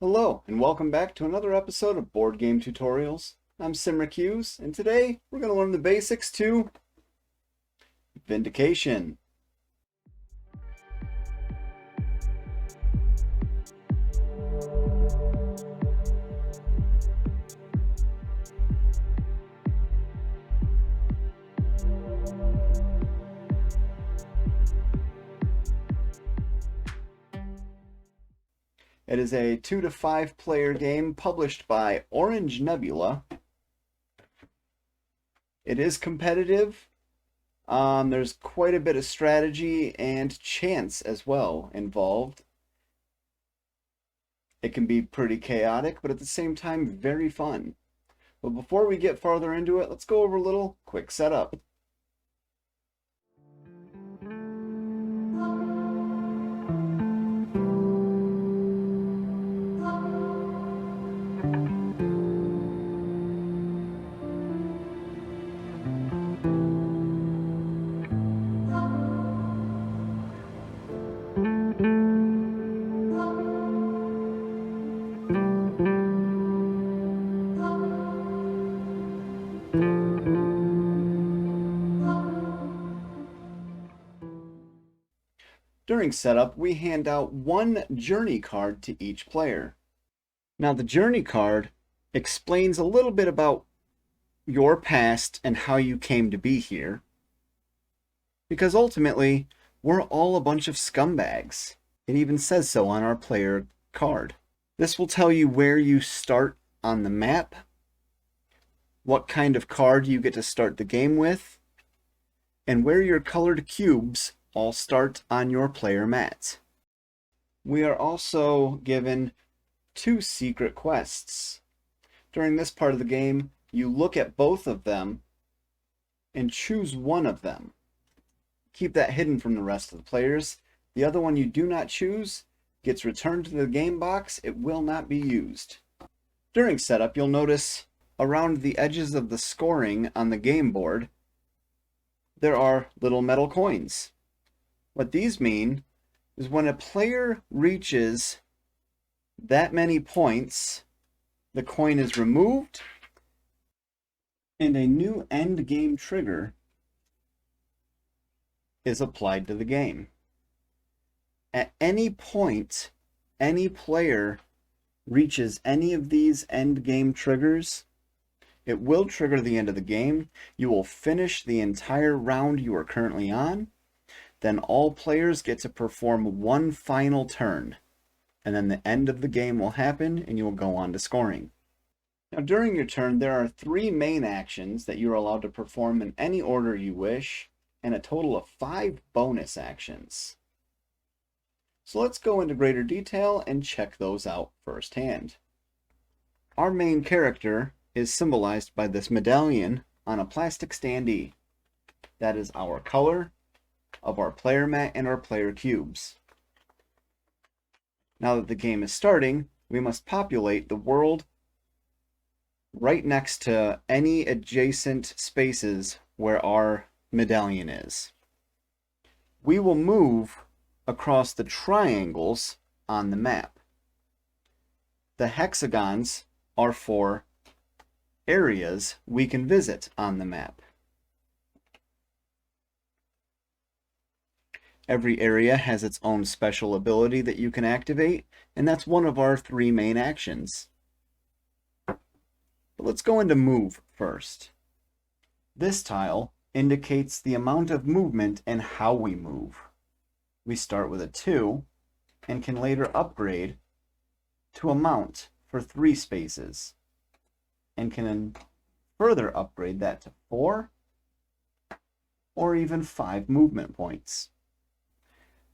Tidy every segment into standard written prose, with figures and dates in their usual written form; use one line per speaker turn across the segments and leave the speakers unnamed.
Hello, and welcome back to another episode of Board Game Tutorials. I'm Simric Hughes, and today we're going to learn the basics to Vindication. It is a 2 to 5 player game published by Orange Nebula. It is competitive. There's quite a bit of strategy and chance as well involved. It can be pretty chaotic, but at the same time, very fun. But before we get farther into it, let's go over a little quick setup. During setup, we hand out one journey card to each player. Now, the journey card explains a little bit about your past and how you came to be here. Because ultimately, we're all a bunch of scumbags. It even says so on our player card. This will tell you where you start on the map, what kind of card you get to start the game with, and where your colored cubes all start on your player mat. We are also given 2 secret quests. During this part of the game, you look at both of them and choose one of them. Keep that hidden from the rest of the players. The other one you do not choose gets returned to the game box. It will not be used. During setup, you'll notice around the edges of the scoring on the game board, there are little metal coins. What these mean is when a player reaches that many points, the coin is removed and a new end game trigger is applied to the game. At any point, any player reaches any of these end game triggers, it will trigger the end of the game. You will finish the entire round you are currently on. Then all players get to perform one final turn. And then the end of the game will happen and you will go on to scoring. Now, during your turn, there are 3 main actions that you're allowed to perform in any order you wish, and a total of 5 bonus actions. So let's go into greater detail and check those out firsthand. Our main character is symbolized by this medallion on a plastic standee. That is our color of our player mat and our player cubes. Now that the game is starting, we must populate the world right next to any adjacent spaces where our medallion is. We will move across the triangles on the map. The hexagons are for areas we can visit on the map. Every area has its own special ability that you can activate, and that's one of our 3 main actions. But let's go into move first. This tile indicates the amount of movement and how we move. We start with a 2 and can later upgrade to a mount for 3 spaces, and can further upgrade that to 4 or even 5 movement points.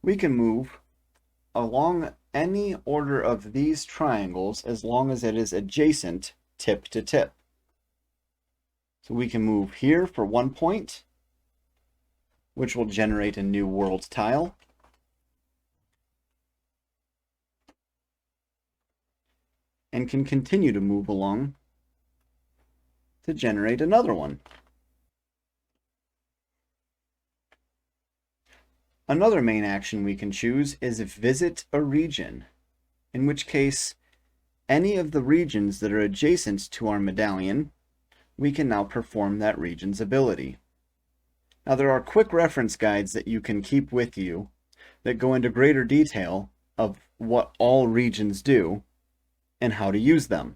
We can move along any order of these triangles as long as it is adjacent tip to tip. So we can move here for 1 point, which will generate a new world tile. And can continue to move along to generate another one. Another main action we can choose is visit a region, in which case any of the regions that are adjacent to our medallion, we can now perform that region's ability. Now there are quick reference guides that you can keep with you that go into greater detail of what all regions do and how to use them.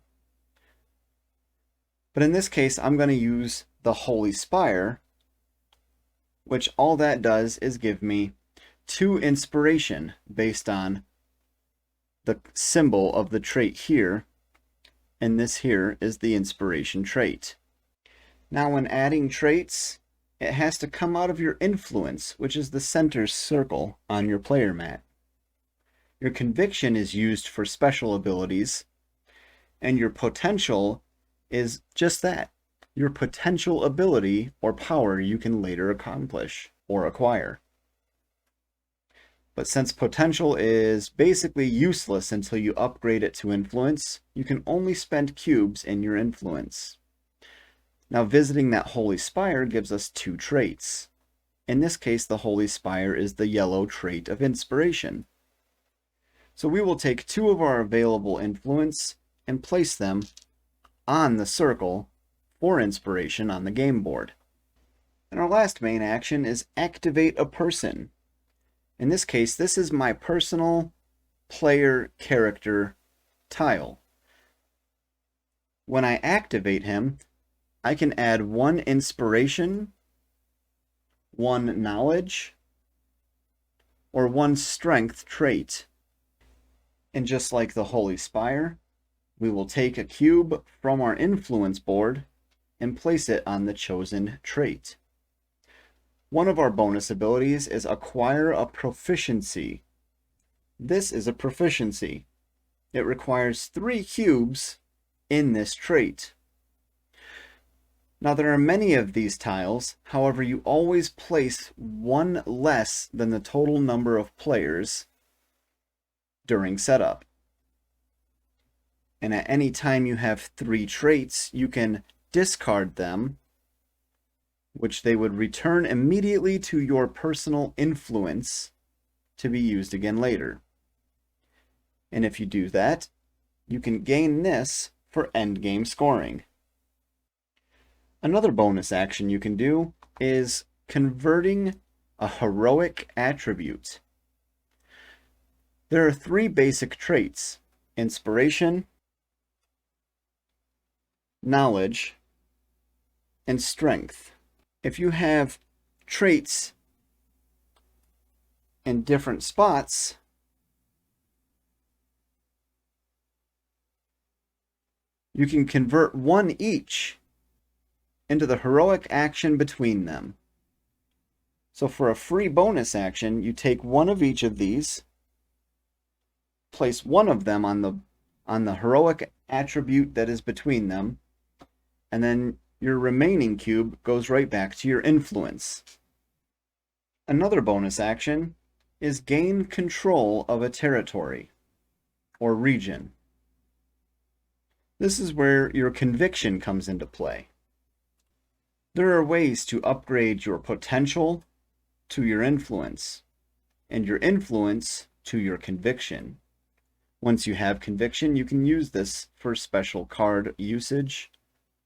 But in this case, I'm going to use the Holy Spire, which all that does is give me 2 inspiration based on the symbol of the trait here, and this here is the inspiration trait. Now when adding traits, it has to come out of your influence, which is the center circle on your player mat. Your conviction is used for special abilities, and your potential is just that, your potential ability or power you can later accomplish or acquire. But since potential is basically useless until you upgrade it to influence, you can only spend cubes in your influence. Now visiting that Holy Spire gives us 2 traits. In this case, the Holy Spire is the yellow trait of inspiration. So we will take 2 of our available influence and place them on the circle for inspiration on the game board. And our last main action is activate a person. In this case, this is my personal player character tile. When I activate him, I can add 1 inspiration, 1 knowledge, or 1 strength trait. And just like the Holy Spire, we will take a cube from our influence board and place it on the chosen trait. One of our bonus abilities is acquire a proficiency. This is a proficiency. It requires 3 cubes in this trait. Now there are many of these tiles, however you always place 1 less than the total number of players during setup. And at any time you have 3 traits, you can discard them, which they would return immediately to your personal influence to be used again later. And if you do that, you can gain this for endgame scoring. Another bonus action you can do is converting a heroic attribute. There are 3 basic traits: inspiration, knowledge, and strength. If you have traits in different spots, you can convert 1 each into the heroic action between them. So for a free bonus action, you take 1 of each of these, place 1 of them on the heroic attribute that is between them, and then your remaining cube goes right back to your influence. Another bonus action is gain control of a territory or region. This is where your conviction comes into play. There are ways to upgrade your potential to your influence, and your influence to your conviction. Once you have conviction, you can use this for special card usage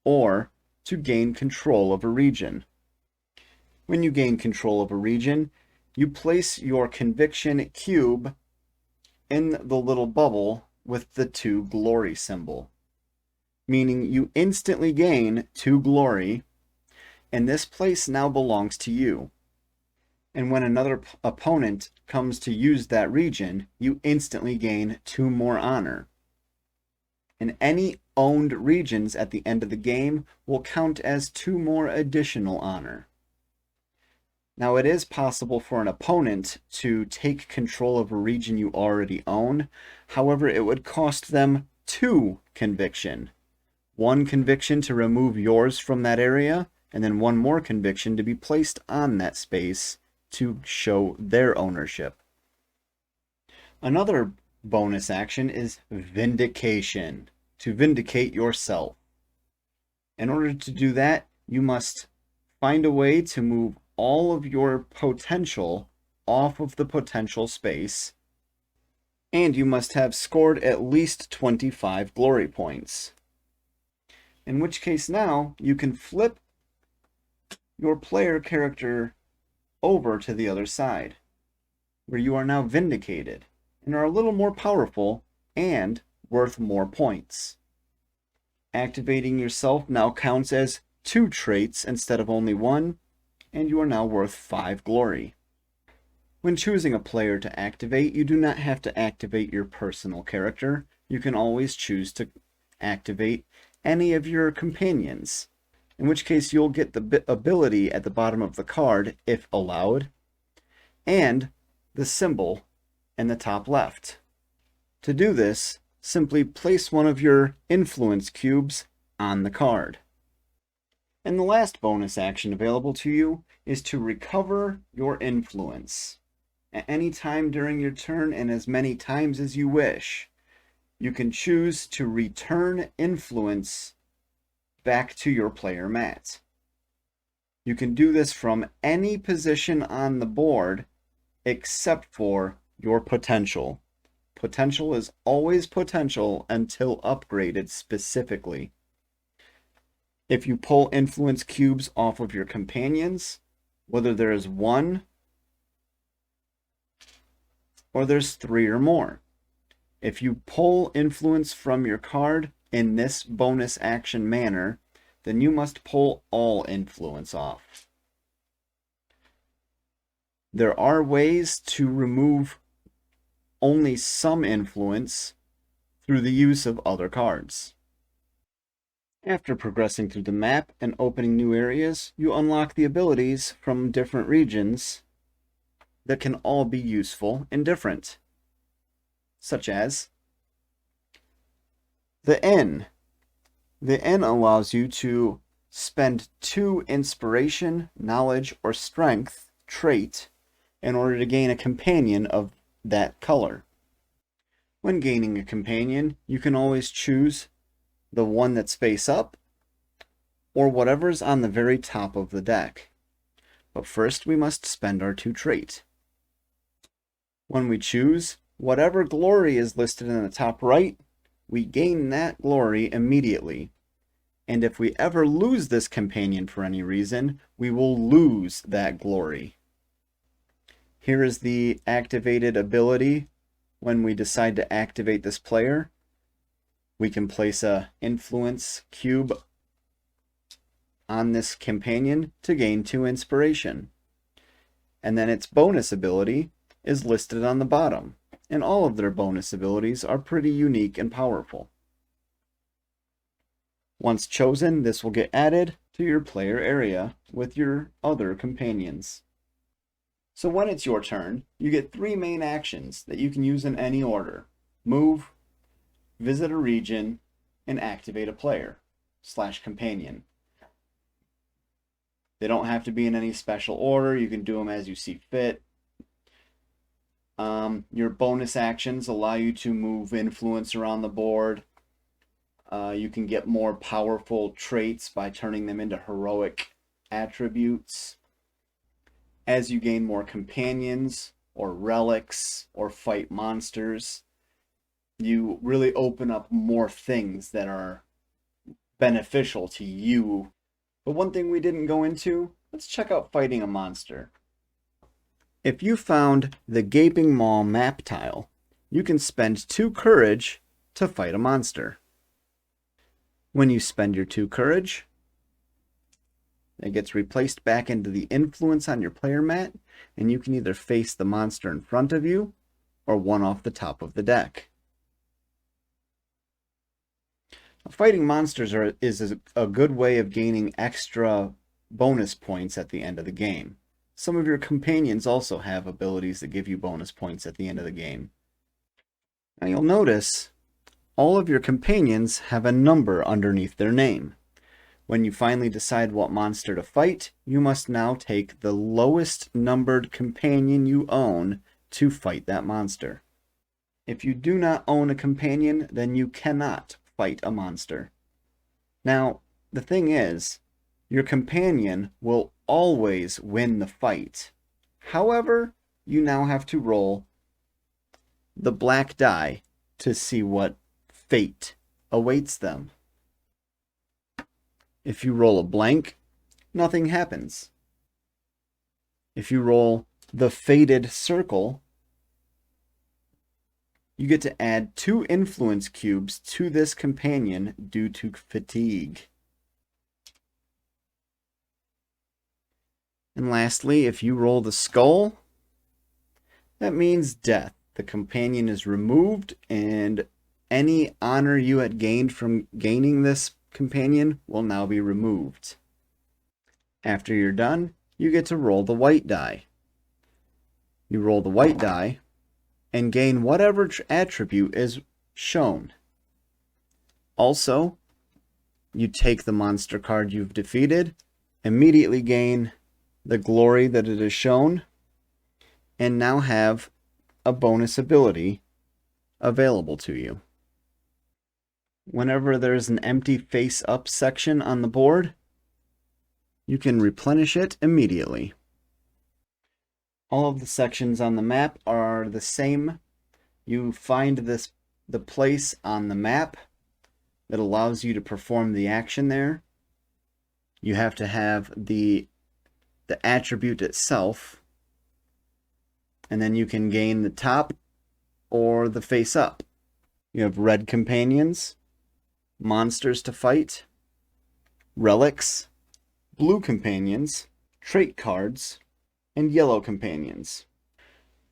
or to gain control of a region. When you gain control of a region, you place your conviction cube in the little bubble with the 2 glory symbol, meaning you instantly gain 2 glory, and this place now belongs to you. And when another opponent comes to use that region, you instantly gain 2 more honor. And any owned regions at the end of the game will count as 2 more additional honor. Now it is possible for an opponent to take control of a region you already own. However, it would cost them 2 conviction. 1 conviction to remove yours from that area, and then 1 more conviction to be placed on that space to show their ownership. Another bonus action is Vindication, to vindicate yourself. In order to do that, you must find a way to move all of your potential off of the potential space And you must have scored at least 25 glory points. In which case now you can flip your player character over to the other side, where you are now vindicated and are a little more powerful and worth more points. Activating yourself now counts as 2 traits instead of only 1, and you are now worth 5 glory. When choosing a player to activate, you do not have to activate your personal character. You can always choose to activate any of your companions, in which case you'll get the ability at the bottom of the card, if allowed, and the symbol in the top left. To do this, simply place one of your influence cubes on the card. And the last bonus action available to you is to recover your influence. At any time during your turn and as many times as you wish, you can choose to return influence back to your player mat. You can do this from any position on the board except for your potential. Potential is always potential until upgraded specifically. If you pull influence cubes off of your companions, whether there is 1 or there's 3 or more. If you pull influence from your card in this bonus action manner, then you must pull all influence off. There are ways to remove only some influence through the use of other cards. After progressing through the map and opening new areas, you unlock the abilities from different regions that can all be useful and different, such as the N. The N allows you to spend 2 inspiration, knowledge, or strength trait in order to gain a companion of that color. When gaining a companion, you can always choose the one that's face up or whatever's on the very top of the deck. But first we must spend our 2 trait. When we choose whatever glory is listed in the top right, we gain that glory immediately. And if we ever lose this companion for any reason, we will lose that glory. Here is the activated ability. When we decide to activate this player, we can place a influence cube on this companion to gain 2 inspiration. And then its bonus ability is listed on the bottom, and all of their bonus abilities are pretty unique and powerful. Once chosen, this will get added to your player area with your other companions. So when it's your turn, you get 3 main actions that you can use in any order: move, visit a region, and activate a player/companion. They don't have to be in any special order. You can do them as you see fit. Your bonus actions allow you to move influence around the board. You can get more powerful traits by turning them into heroic attributes. As you gain more companions or relics or fight monsters, you really open up more things that are beneficial to you. But one thing we didn't go into, let's check out fighting a monster. If you found the Gaping Maw map tile, you can spend 2 courage to fight a monster. When you spend your 2 courage, it gets replaced back into the influence on your player mat, and you can either face the monster in front of you or one off the top of the deck. Fighting monsters is a good way of gaining extra bonus points at the end of the game. Some of your companions also have abilities that give you bonus points at the end of the game. Now you'll notice all of your companions have a number underneath their name. When you finally decide what monster to fight, you must now take the lowest numbered companion you own to fight that monster. If you do not own a companion, then you cannot fight a monster. Now, the thing is, your companion will always win the fight. However, you now have to roll the black die to see what fate awaits them. If you roll a blank, nothing happens. If you roll the fated circle, you get to add 2 influence cubes to this companion due to fatigue. And lastly, if you roll the skull, that means death. The companion is removed, and any honor you had gained from gaining this companion will now be removed. After you're done, you get to roll the white die. You roll the white die and gain whatever attribute is shown. Also, you take the monster card you've defeated, immediately gain the glory that it is shown, and now have a bonus ability available to you. Whenever there's an empty face-up section on the board, you can replenish it immediately. All of the sections on the map are the same. You find the place on the map that allows you to perform the action there. You have to have the attribute itself, and then you can gain the top or the face up. You have red companions, monsters to fight, relics, blue companions, trait cards, and yellow companions.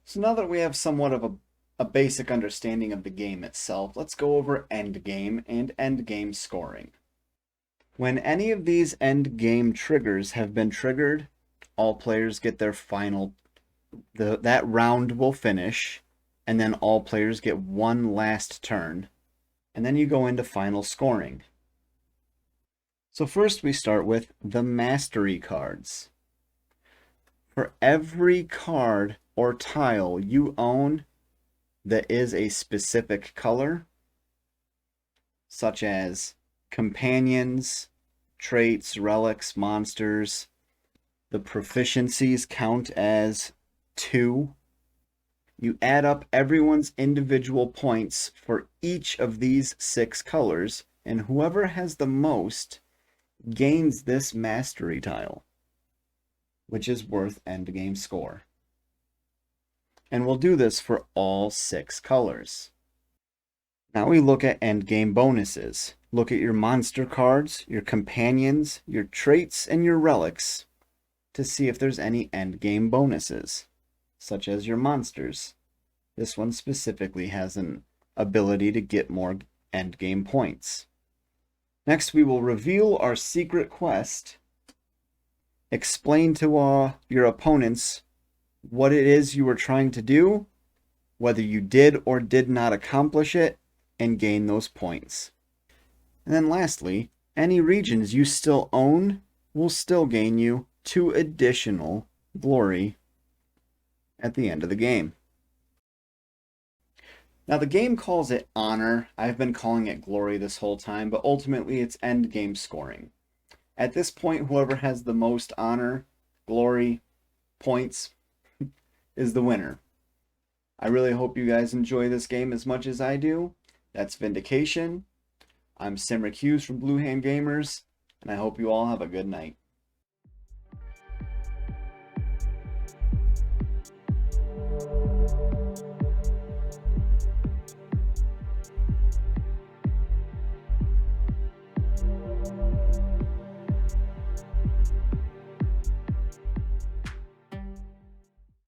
So now that we have somewhat of a basic understanding of the game itself, let's go over endgame and endgame scoring. When any of these endgame triggers have been triggered, all players get their final, that round will finish, and then all players get one last turn, and then you go into final scoring. So first we start with the mastery cards. For every card or tile you own that is a specific color, such as companions, traits, relics, monsters, the proficiencies count as 2. You add up everyone's individual points for each of these 6 colors, and whoever has the most gains this mastery tile, which is worth endgame score. And we'll do this for all 6 colors. Now we look at endgame bonuses. Look at your monster cards, your companions, your traits, and your relics to see if there's any endgame bonuses, such as your monsters. This one specifically has an ability to get more endgame points. Next, we will reveal our secret quest, explain to your opponents what it is you were trying to do, whether you did or did not accomplish it, and gain those points. And then lastly, any regions you still own will still gain you 2 additional glory at the end of the game. Now the game calls it honor. I've been calling it glory this whole time, but ultimately it's end game scoring. At this point, whoever has the most honor, glory, points is the winner. I really hope you guys enjoy this game as much as I do. That's Vindication. I'm Marc Hughes from Blue Hand Gamers, and I hope you all have a good night.